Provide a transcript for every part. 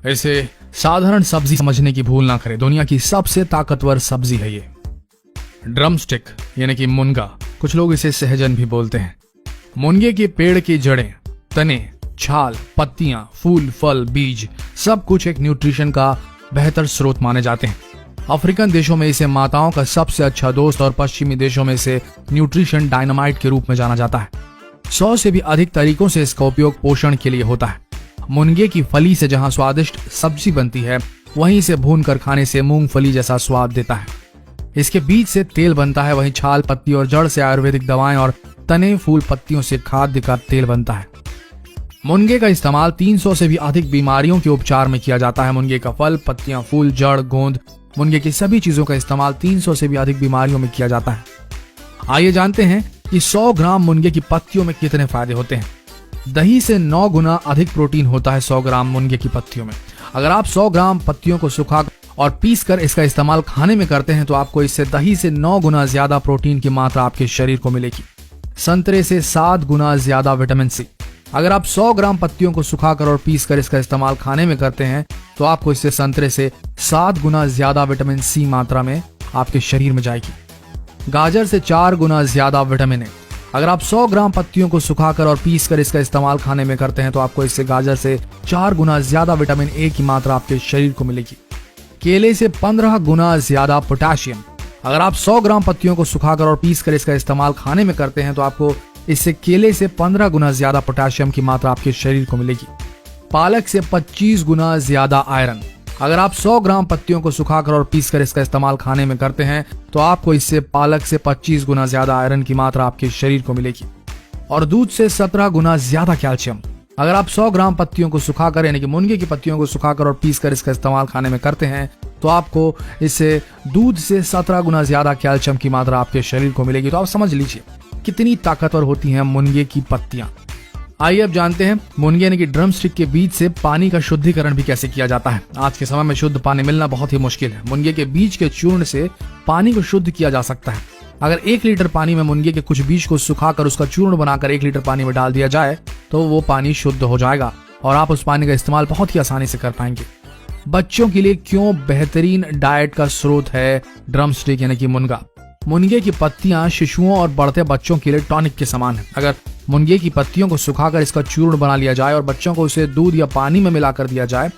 इसे साधारण सब्जी समझने की भूल ना करें। दुनिया की सबसे ताकतवर सब्जी है ये ड्रमस्टिक यानी कि मुनगा। कुछ लोग इसे सहजन भी बोलते हैं। मुनगे के पेड़ की जड़ें, तने, छाल, पत्तियां, फूल, फल, बीज सब कुछ एक न्यूट्रिशन का बेहतर स्रोत माने जाते हैं। अफ्रीकन देशों में इसे माताओं का सबसे अच्छा दोस्त और पश्चिमी देशों में इसे न्यूट्रिशन डायनामाइट के रूप में जाना जाता है। 100 से भी अधिक तरीकों से इसका उपयोग पोषण के लिए होता है। मुनगे की फली से जहां स्वादिष्ट सब्जी बनती है, वहीं इसे भूनकर खाने से मूंगफली जैसा स्वाद देता है। इसके बीज से तेल बनता है, वहीं छाल, पत्ती और जड़ से आयुर्वेदिक दवाएं और तने, फूल, पत्तियों से खाद्य का तेल बनता है। मुनगे का इस्तेमाल 300 से भी अधिक बीमारियों के उपचार में किया जाता है। मुनगे का फल, पत्तियां, फूल, जड़, गोंद, मुनगे की सभी चीजों का इस्तेमाल 300 से भी अधिक बीमारियों में किया जाता है। आइए जानते हैं कि 100 ग्राम मुनगे की पत्तियों में कितने फायदे होते हैं। दही से 9 गुना अधिक प्रोटीन होता है 100 ग्राम मुनगे की पत्तियों में। अगर आप 100 ग्राम पत्तियों को सुखा और पीस कर इसका इस्तेमाल खाने में करते हैं तो आपको इससे दही से 9 गुना ज्यादा प्रोटीन की मात्रा आपके शरीर को मिलेगी। संतरे से 7 गुना ज्यादा विटामिन सी। अगर आप 100 ग्राम पत्तियों को सुखाकर और पीस कर इसका इस्तेमाल खाने में करते हैं तो आपको इससे संतरे से 7 गुना ज्यादा विटामिन सी मात्रा में आपके शरीर में जाएगी। गाजर से 4 गुना ज्यादा विटामिन ए। अगर आप 100 ग्राम पत्तियों को सुखाकर और पीस कर इसका इस्तेमाल खाने में करते हैं तो आपको इससे गाजर से 4 गुना ज्यादा विटामिन ए की मात्रा आपके शरीर को मिलेगी। केले से 15 गुना ज्यादा पोटेशियम। अगर आप 100 ग्राम पत्तियों को सुखाकर और पीस कर इसका इस्तेमाल खाने में करते हैं तो आपको इससे केले से 15 गुना ज्यादा पोटेशियम की मात्रा आपके शरीर को मिलेगी। पालक से 25 गुना ज्यादा आयरन। अगर आप 100 ग्राम पत्तियों को सुखाकर और पीस कर इसका इस्तेमाल खाने में करते हैं तो आपको इससे पालक से 25 गुना ज्यादा आयरन की मात्रा आपके शरीर को मिलेगी। और दूध से 17 गुना ज्यादा कैल्शियम। अगर आप 100 ग्राम पत्तियों को सुखाकर यानी कि मुनगे की पत्तियों को सुखाकर और पीस कर इसका इस्तेमाल खाने में करते हैं तो आपको इससे दूध से 17 गुना ज्यादा कैल्शियम की मात्रा आपके शरीर को मिलेगी। तो आप समझ लीजिए कितनी ताकतवर होती हैं मुनगे की पत्तियां। आइए अब जानते हैं मुनगे यानी कि ड्रमस्टिक के बीज से पानी का शुद्धिकरण भी कैसे किया जाता है। आज के समय में शुद्ध पानी मिलना बहुत ही मुश्किल है। मुनगे के बीज के चूर्ण से पानी को शुद्ध किया जा सकता है। अगर 1 लीटर पानी में मुनगे के कुछ बीज को सुखाकर उसका चूर्ण बनाकर 1 लीटर पानी में डाल दिया जाए तो वो पानी शुद्ध हो जाएगा और आप उस पानी का इस्तेमाल बहुत ही आसानी से कर पाएंगे। बच्चों के लिए क्यों बेहतरीन डाइट का स्रोत है ड्रमस्टिक यानी कि मुनगा। मुनगे की पत्तियां शिशुओं और बढ़ते बच्चों के लिए टॉनिक के समान है। अगर मुनगे की पत्तियों को सुखाकर इसका चूर्ण बना लिया जाए और बच्चों को उसे दूध या पानी में मिलाकर दिया जाए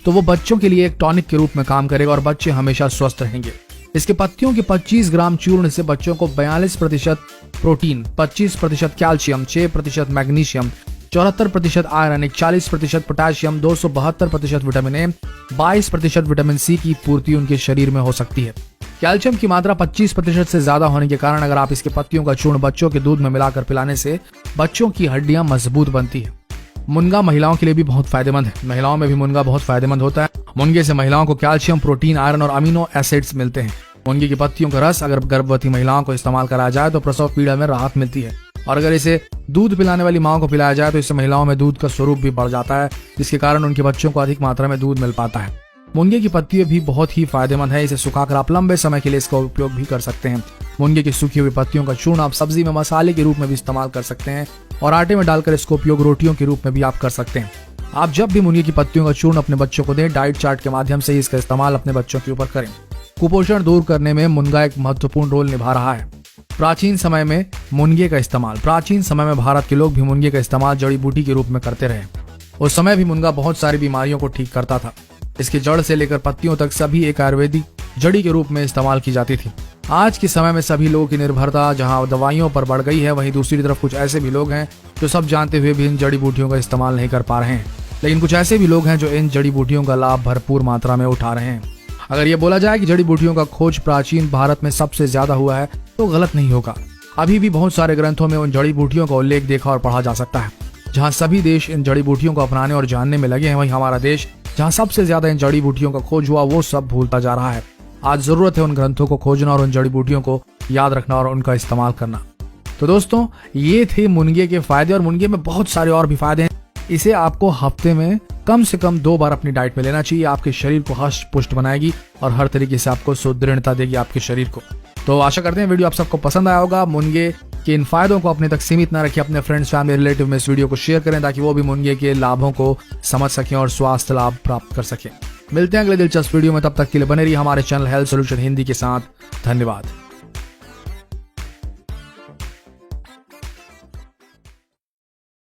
तो वो बच्चों के लिए एक टॉनिक के रूप में काम करेगा और बच्चे हमेशा स्वस्थ रहेंगे। इसके पत्तियों के 25 ग्राम चूर्ण से बच्चों को 42% protein, 25% calcium, 6% magnesium, 74% iron, 41% potassium, 272% vitamin A, 22% vitamin C की पूर्ति उनके शरीर में हो सकती है। कैल्शियम की मात्रा 25% से ज्यादा होने के कारण अगर आप इसके पत्तियों का चूर्ण बच्चों के दूध में मिलाकर पिलाने से बच्चों की हड्डियां मजबूत बनती है। मुनगा महिलाओं के लिए भी बहुत फायदेमंद है। महिलाओं में भी मुनगा बहुत फायदेमंद होता है। मुनगे से महिलाओं को कैल्शियम, प्रोटीन, आयरन और अमीनो एसिड्स मिलते हैं। मुनगे की पत्तियों का रस अगर गर्भवती महिलाओं को इस्तेमाल कराया जाए तो प्रसव पीड़ा में राहत मिलती है और अगर इसे दूध पिलाने वाली माओं को पिलाया जाए तो इससे महिलाओं में दूध का स्वरूप भी बढ़ जाता है, जिसके कारण उनके बच्चों को अधिक मात्रा में दूध मिल पाता है। मुनगे की पत्तियां भी बहुत ही फायदेमंद है। इसे सुखाकर आप लंबे समय के लिए इसका उपयोग भी कर सकते हैं। मुनगे की सूखी हुई पत्तियों का चूर्ण आप सब्जी में मसाले के रूप में भी इस्तेमाल कर सकते हैं और आटे में डालकर इसका उपयोग रोटियों के रूप में भी आप कर सकते हैं। आप जब भी मुनगे की पत्तियों का चूर्ण अपने बच्चों को दें, डाइट चार्ट के माध्यम से इसका इस्तेमाल अपने बच्चों के ऊपर करें। कुपोषण दूर करने में मुनगा एक महत्वपूर्ण रोल निभा रहा है। प्राचीन समय में मुनगे का इस्तेमाल, प्राचीन समय में भारत के लोग भी मुनगे का इस्तेमाल जड़ी बूटी के रूप में करते रहे। उस समय भी मुनगा बहुत सारी बीमारियों को ठीक करता था। इसकी जड़ से लेकर पत्तियों तक सभी एक आयुर्वेदिक जड़ी के रूप में इस्तेमाल की जाती थी। आज के समय में सभी लोगों की निर्भरता जहां दवाइयों पर बढ़ गई है, वहीं दूसरी तरफ कुछ ऐसे भी लोग हैं जो सब जानते हुए भी इन जड़ी बूटियों का इस्तेमाल नहीं कर पा रहे हैं। लेकिन कुछ ऐसे भी लोग हैं जो इन जड़ी बूटियों का लाभ भरपूर मात्रा में उठा रहे हैं। अगर ये बोला जाए कि जड़ी बूटियों का खोज प्राचीन भारत में सबसे ज्यादा हुआ है तो गलत नहीं होगा। अभी भी बहुत सारे ग्रंथों में उन जड़ी बूटियों का उल्लेख देखा और पढ़ा जा सकता है। जहाँ सभी देश इन जड़ी बूटियों को अपनाने और जानने में लगे हैं, वहीं हमारा देश जहाँ सबसे ज्यादा इन जड़ी बूटियों का खोज हुआ वो सब भूलता जा रहा है। आज जरूरत है उन ग्रंथों को खोजना और उन जड़ी बूटियों को याद रखना और उनका इस्तेमाल करना। तो दोस्तों, ये थे मुनगे के फायदे और मुनगे में बहुत सारे और भी फायदे हैं। इसे आपको हफ्ते में कम से कम 2 बार अपनी डाइट में लेना चाहिए। आपके शरीर को हष्ट पुष्ट बनाएगी और हर तरीके से आपको सुदृढ़ता देगी आपके शरीर को। तो आशा करते हैं वीडियो आप सबको पसंद आया होगा। मुनगे कि इन फायदों को अपने तक सीमित न रखें, अपने फ्रेंड्स, फैमिली, रिलेटिव में इस वीडियो को शेयर करें ताकि वो भी मुनगे के लाभों को समझ सकें और स्वास्थ्य लाभ प्राप्त कर सकें। मिलते हैं अगले दिलचस्प वीडियो में, तब तक के लिए बने रहिए हमारे चैनल हेल्थ सॉल्यूशन हिंदी के साथ। धन्यवाद।